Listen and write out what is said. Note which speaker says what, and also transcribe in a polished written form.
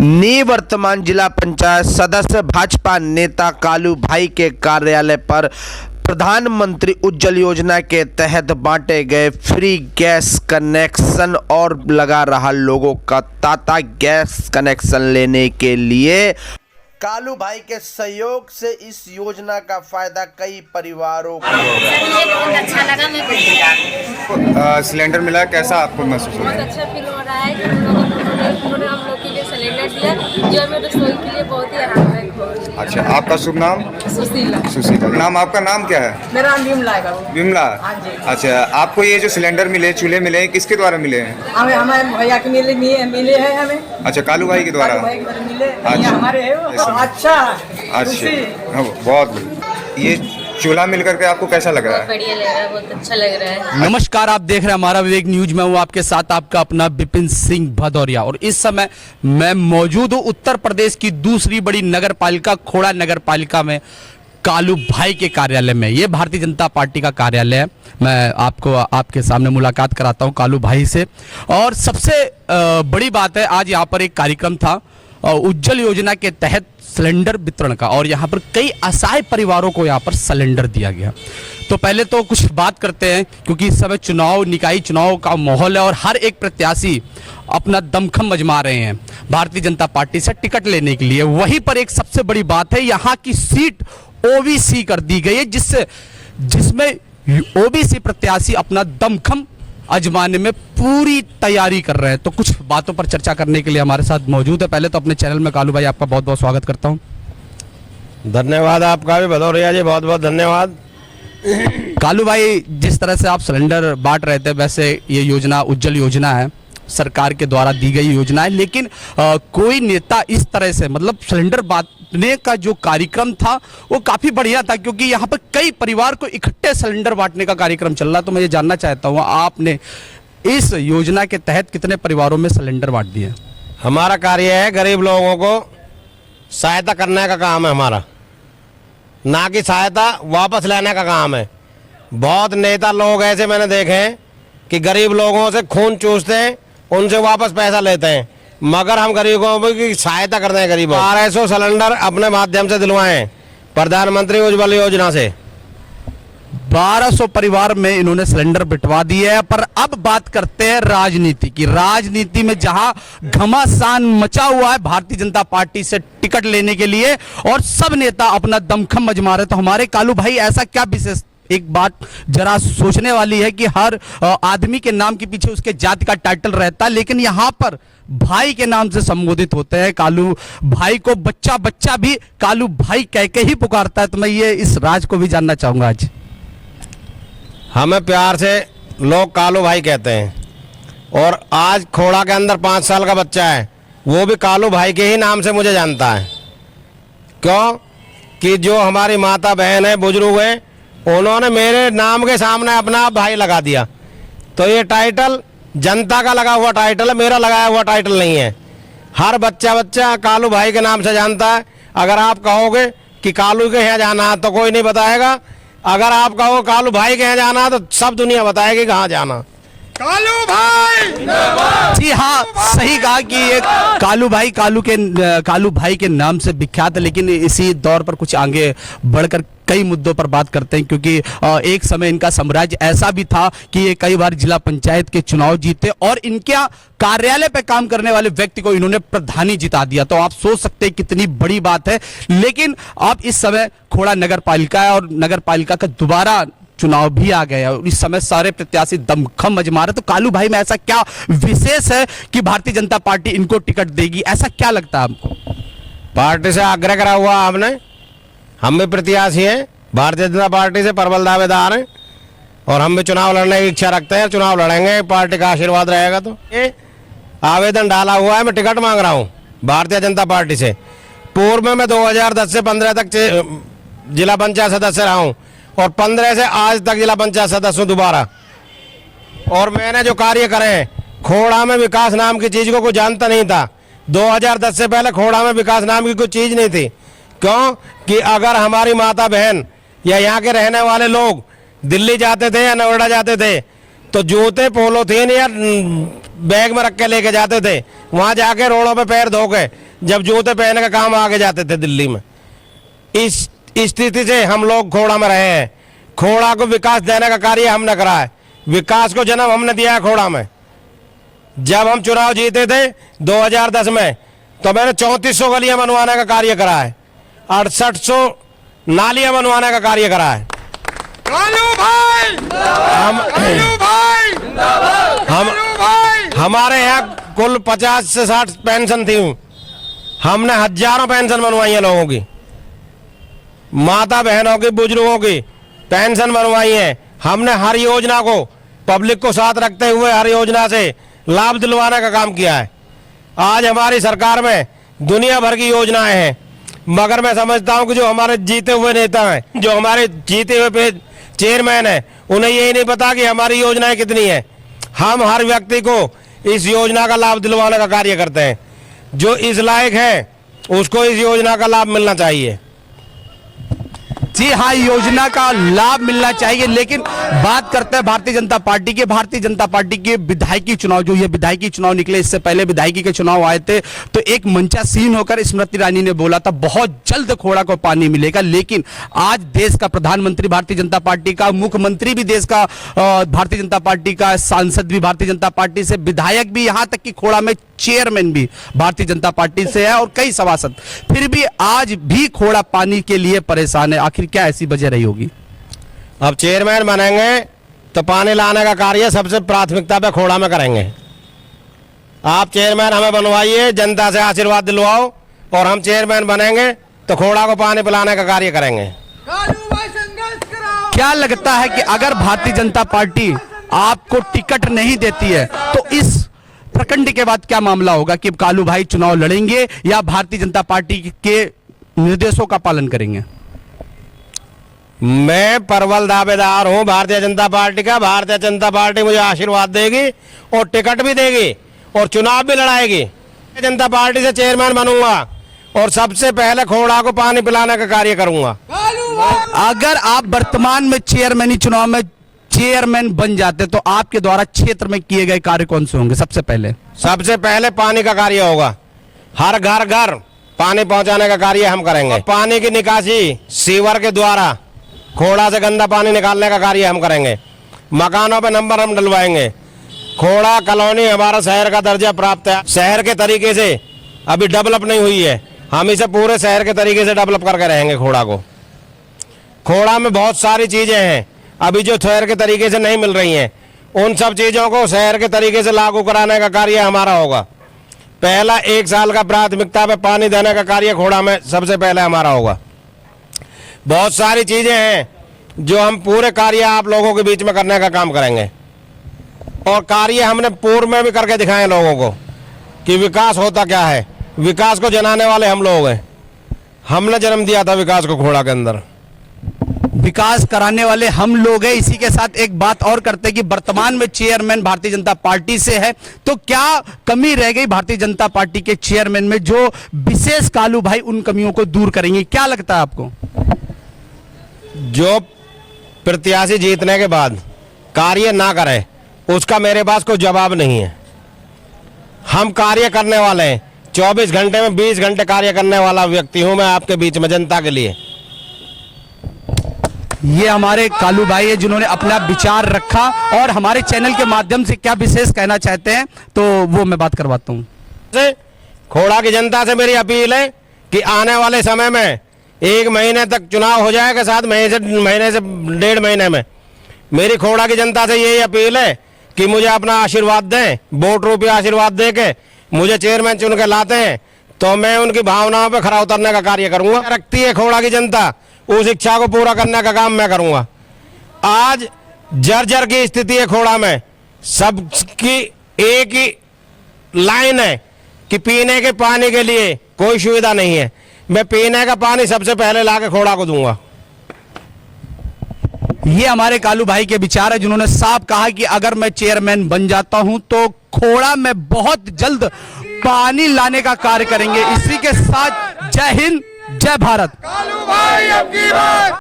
Speaker 1: निवर्तमान जिला पंचायत सदस्य भाजपा नेता कालू भाई के कार्यालय पर प्रधानमंत्री उज्ज्वल योजना के तहत बांटे गए फ्री गैस कनेक्शन और लगा रहा लोगों का तांता गैस कनेक्शन लेने के लिए कालू भाई के सहयोग से इस योजना का फायदा कई परिवारों को
Speaker 2: बहुत अच्छा लगा। मैं
Speaker 3: सिलेंडर मिला, कैसा आपको महसूस हो रहा
Speaker 2: बहुत
Speaker 3: है?
Speaker 2: अच्छा फील हो रहा है कि उन्होंने हम लोग के लिए सिलेंडर दिया जो हमें रसोई के लिए बहुत ही आरामदायक हो।
Speaker 3: अच्छा, आपका शुभ नाम?
Speaker 2: सुशीला।
Speaker 3: सुशीला। नाम आपका नाम क्या है?
Speaker 4: मेरा नाम विमला है।
Speaker 3: विमला।
Speaker 4: हाँ जी।
Speaker 3: अच्छा, आपको ये जो सिलेंडर मिले, चूल्हे मिले, किसके द्वारा मिले हैं?
Speaker 4: हमें भैया के मिले हैं हमें।
Speaker 3: अच्छा, कालू भाई के द्वारा।
Speaker 4: भाई के द्वारा मिले।
Speaker 3: अच्छा।
Speaker 4: हमारे है वो। अच्छा।
Speaker 3: अच्छा, हाँ, बहुत बढ़िया। ये चूल्हा मिल करके आपको कैसा लग रहा
Speaker 2: बहुत
Speaker 3: है?
Speaker 2: बढ़िया लग रहा है, बहुत अच्छा लग रहा है।
Speaker 5: नमस्कार, आप देख रहे हैं हमारा विवेक न्यूज में हूँ आपके साथ आपका अपना विपिन सिंह भदौरिया और इस समय मैं मौजूद हूँ उत्तर प्रदेश की दूसरी बड़ी नगर पालिका खोड़ा नगर पालिका में कालू भाई के कार्यालय में। ये भारतीय जनता पार्टी का कार्यालय है। मैं आपको आपके सामने मुलाकात कराता हूँ कालू भाई से। और सबसे बड़ी बात है, आज यहाँ पर एक कार्यक्रम था उज्ज्वल योजना के तहत सिलेंडर वितरण का और यहाँ पर कई असहाय परिवारों को यहाँ पर सिलेंडर दिया गया। तो पहले तो कुछ बात करते हैं क्योंकि इस समय चुनाव, निकाय चुनाव का माहौल है और हर एक प्रत्याशी अपना दमखम आजमा रहे हैं भारतीय जनता पार्टी से टिकट लेने के लिए। वहीं पर एक सबसे बड़ी बात है, यहाँ की सीट ओबीसी कर दी गई है जिसमें ओबीसी प्रत्याशी अपना दमखम आजमाने में पूरी तैयारी कर रहे हैं। तो कुछ बातों पर चर्चा करने के लिए हमारे साथ मौजूद है। पहले तो अपने चैनल में कालू भाई आपका बहुत बहुत स्वागत करता हूं।
Speaker 6: धन्यवाद आपका भी भदौरिया जी, बहुत बहुत धन्यवाद।
Speaker 5: कालू भाई, जिस तरह से आप सिलेंडर बांट रहे थे, वैसे ये योजना उज्ज्वल योजना है, सरकार के द्वारा दी गई योजना है, लेकिन कोई नेता इस तरह से मतलब सिलेंडर बांटने का जो कार्यक्रम था वो काफी बढ़िया था क्योंकि यहाँ पर कई परिवार को इकट्ठे सिलेंडर बांटने का कार्यक्रम चल रहा। तो मैं ये जानना चाहता हूँ, आपने इस योजना के तहत कितने परिवारों में सिलेंडर बांट दिए?
Speaker 6: हमारा कार्य है गरीब लोगों को सहायता करने का काम है हमारा, ना कि सहायता वापस लेने का काम है। बहुत नेता लोग ऐसे मैंने देखे हैं कि गरीब लोगों से खून चूसते हैं, उनसे वापस पैसा लेते हैं, मगर हम गरीबों की सहायता करते हैं। गरीबों 1200 सिलेंडर अपने माध्यम से दिलवाए प्रधानमंत्री उज्ज्वल योजना से।
Speaker 5: 1200 परिवार में इन्होंने सिलेंडर बिटवा दिए है। पर अब बात करते हैं राजनीति की। राजनीति में जहां घमासान मचा हुआ है भारतीय जनता पार्टी से टिकट लेने के लिए और सब नेता अपना दमखम आजमा रहे, तो हमारे कालू भाई ऐसा क्या विशेष? एक बात जरा सोचने वाली है कि हर आदमी के नाम के पीछे उसके जाति का टाइटल रहता है, लेकिन यहाँ पर भाई के नाम से संबोधित होते हैं। कालू भाई को बच्चा बच्चा भी कालू भाई कह के ही पुकारता है। तो मैं ये इस राज को भी जानना चाहूंगा। आज
Speaker 6: हमें प्यार से लोग कालू भाई कहते हैं और आज खोड़ा के अंदर 5 साल का बच्चा है, वो भी कालू भाई के ही नाम से मुझे जानता है। क्यों कि जो हमारी माता बहन है, बुजुर्ग हैं, उन्होंने मेरे नाम के सामने अपना भाई लगा दिया। तो ये टाइटल जनता का लगा हुआ टाइटल है, मेरा लगाया हुआ टाइटल नहीं है। हर बच्चा कालू भाई के नाम से जानता है। अगर आप कहोगे कि कालू के यहाँ जाना है तो कोई नहीं बताएगा, अगर आप कहो कालू भाई के यहाँ जाना है तो सब दुनिया बताएगी कहाँ जाना।
Speaker 3: कालू भाई!
Speaker 5: जी हाँ, सही कहा कि ये कालू भाई के नाम से विख्यात है। लेकिन इसी दौर पर कुछ आगे बढ़कर कई मुद्दों पर बात करते हैं क्योंकि एक समय इनका साम्राज्य ऐसा भी था कि ये कई बार जिला पंचायत के चुनाव जीते और इनके कार्यालय पे काम करने वाले व्यक्ति को इन्होंने प्रधानी जिता दिया। तो आप सोच सकते हैं कितनी बड़ी बात है। लेकिन अब इस समय खोड़ा नगर पालिका है और नगर पालिका का दोबारा चुनाव भी आ गया और इस समय सारे प्रत्याशी दमखम आजमा रहे। तो कालू भाई में ऐसा क्या विशेष है कि भारतीय जनता पार्टी इनको टिकट देगी? ऐसा क्या लगता है आपको?
Speaker 6: पार्टी से आग्रह करा हुआ आपने, हम भी प्रत्याशी हैं, भारतीय जनता पार्टी से प्रबल दावेदार हैं और हम भी चुनाव लड़ने की इच्छा रखते हैं। चुनाव लड़ेंगे, पार्टी का आशीर्वाद रहेगा। तो ये आवेदन डाला हुआ है, मैं टिकट मांग रहा हूँ भारतीय जनता पार्टी से। पूर्व में मैं 2010 से 15 तक जिला पंचायत सदस्य रहा हूँ और 15 से आज तक जिला पंचायत सदस्य हूँ दोबारा। और मैंने जो कार्य करे हैं, खोड़ा में विकास नाम की चीज को कोई जानता नहीं था। 2010 से पहले खोड़ा में विकास नाम की कोई चीज नहीं थी। क्यों कि अगर हमारी माता बहन या यहाँ के रहने वाले लोग दिल्ली जाते थे या नोएडा जाते थे तो जूते पोलोथीन या बैग में रख के लेके जाते थे, वहां जाके रोडों पे पैर धो के जब जूते पहन के काम आगे जाते थे दिल्ली में। इस स्थिति से हम लोग खोड़ा में रहे हैं। खोड़ा को विकास देने का कार्य हमने करा है, विकास को जन्म हमने दिया है खोड़ा में। जब हम चुनाव जीते थे 2010 में, तो मैंने 3400 गलियां बनवाने का कार्य करा है, 6800 नालियां बनवाने का कार्य करा है। हमारे यहाँ कुल 50 से 60 पेंशन थी, हमने हजारों पेंशन बनवाई है लोगों की, माता बहनों की, बुजुर्गों की पेंशन बनवाई है। हमने हर योजना को पब्लिक को साथ रखते हुए हर योजना से लाभ दिलवाने का काम किया है। आज हमारी सरकार में दुनिया भर की योजनाएं हैं, मगर मैं समझता हूं कि जो हमारे जीते हुए नेता हैं, जो हमारे जीते हुए चेयरमैन हैं, उन्हें यही नहीं पता कि हमारी योजनाएं कितनी हैं। हम हर व्यक्ति को इस योजना का लाभ दिलवाने का कार्य करते हैं। जो इस लायक है उसको इस योजना का लाभ मिलना चाहिए।
Speaker 5: जी हाँ, योजना का लाभ मिलना चाहिए। लेकिन बात करते हैं भारतीय जनता पार्टी के। भारतीय जनता पार्टी के विधायकी चुनाव, जो ये विधायकी चुनाव निकले, इससे पहले विधायकी के चुनाव आए थे, तो एक मंचासीन होकर स्मृति ईरानी ने बोला था बहुत जल्द खोड़ा को पानी मिलेगा। लेकिन आज देश का प्रधानमंत्री भारतीय जनता पार्टी का, मुख्यमंत्री भी देश का भारतीय जनता पार्टी का, सांसद भी भारतीय जनता पार्टी से, विधायक भी, यहां तक कि खोड़ा में चेयरमैन भी भारतीय जनता पार्टी से है और कई सभासद, फिर भी आज भी खोड़ा पानी के लिए परेशान है। आखिर क्या ऐसी वजह रही होगी?
Speaker 6: अब चेयरमैन बनेंगे तो पानी लाने का कार्य सबसे प्राथमिकता पे खोड़ा में करेंगे। आप चेयरमैन हमें बनवाइए, जनता से आशीर्वाद दिलवाओ, और हम चेयरमैन बनेंगे तो खोड़ा को पानी पिलाने का कार्य करेंगे।
Speaker 5: क्या लगता है कि अगर भारतीय जनता पार्टी आपको टिकट नहीं देती है तो इस प्रखंड के बाद क्या मामला होगा कि कालू भाई चुनाव लड़ेंगे या भारतीय जनता पार्टी के निर्देशों का पालन करेंगे?
Speaker 6: मैं प्रबल दावेदार हूं भारतीय जनता पार्टी का। भारतीय जनता पार्टी मुझे आशीर्वाद देगी और टिकट भी देगी और चुनाव भी लड़ाएगी। जनता पार्टी से चेयरमैन बनूंगा और सबसे पहले खोड़ा को पानी पिलाने का कार्य करूंगा।
Speaker 5: अगर आप वर्तमान में चेयरमैनी चुनाव में चेयरमैन बन जाते तो आपके द्वारा क्षेत्र में किए गए कार्य कौन से होंगे? सबसे पहले
Speaker 6: पानी का कार्य होगा। हर घर घर पानी पहुंचाने का कार्य हम करेंगे। पानी की निकासी सीवर के द्वारा खोड़ा से गंदा पानी निकालने का कार्य हम करेंगे। मकानों पे नंबर हम डलवाएंगे। खोड़ा कॉलोनी हमारा शहर का दर्जा प्राप्त है, शहर के तरीके से अभी डेवलप नहीं हुई है, हम इसे पूरे शहर के तरीके से डेवलप करके रहेंगे। खोड़ा को, खोड़ा में बहुत सारी चीजें हैं अभी जो शहर के तरीके से नहीं मिल रही हैं, उन सब चीजों को शहर के तरीके से लागू कराने का कार्य हमारा होगा। पहला 1 साल का प्राथमिकता पे पानी देने का कार्य खोड़ा में सबसे पहले हमारा होगा। बहुत सारी चीजें हैं जो हम पूरे कार्य आप लोगों के बीच में करने का काम करेंगे, और कार्य हमने पूर्व में भी करके दिखाए लोगों को कि विकास होता क्या है। विकास को जनाने वाले हम लोग हैं, हमने जन्म दिया था विकास को खोड़ा के अंदर।
Speaker 5: विकास कराने वाले हम लोग हैं। इसी के साथ एक बात और करते हैं कि वर्तमान में चेयरमैन भारतीय जनता पार्टी से है, तो क्या कमी रह गई भारतीय जनता पार्टी के चेयरमैन में जो विशेष कालू भाई उन कमियों को दूर करेंगे? क्या लगता है आपको?
Speaker 6: जो प्रत्याशी जीतने के बाद कार्य ना करे उसका मेरे पास कोई जवाब नहीं है। हम कार्य करने वाले हैं, 24 घंटे में 20 घंटे कार्य करने वाला व्यक्ति हूं मैं आपके बीच में जनता के लिए।
Speaker 5: ये हमारे कालू भाई है जिन्होंने अपना विचार रखा और हमारे चैनल के माध्यम से क्या विशेष कहना चाहते हैं तो वो मैं बात करवाता हूँ।
Speaker 6: खोड़ा की जनता से मेरी अपील है कि आने वाले समय में 1 महीने तक चुनाव हो जाएगा, 7 महीने से 1.5 महीने में। मेरी खोड़ा की जनता से यही अपील है कि मुझे अपना आशीर्वाद दें, वोट रूपी आशीर्वाद दे के मुझे चेयरमैन चुन के लाते हैं तो मैं उनकी भावनाओं पे खरा उतरने का कार्य करूंगा। रखती है खोड़ा की जनता, उस इच्छा को पूरा करने का काम मैं करूंगा। आज जर्जर की स्थिति है खोड़ा में, सबकी एक ही लाइन है कि पीने के पानी के लिए कोई सुविधा नहीं है। मैं पीने का पानी सबसे पहले लाके खोड़ा को दूंगा।
Speaker 5: ये हमारे कालू भाई के विचार है जिन्होंने साफ कहा कि अगर मैं चेयरमैन बन जाता हूं तो खोड़ा में बहुत जल्द पानी लाने का कार्य करेंगे। इसी के साथ जय हिंद, जय भारत।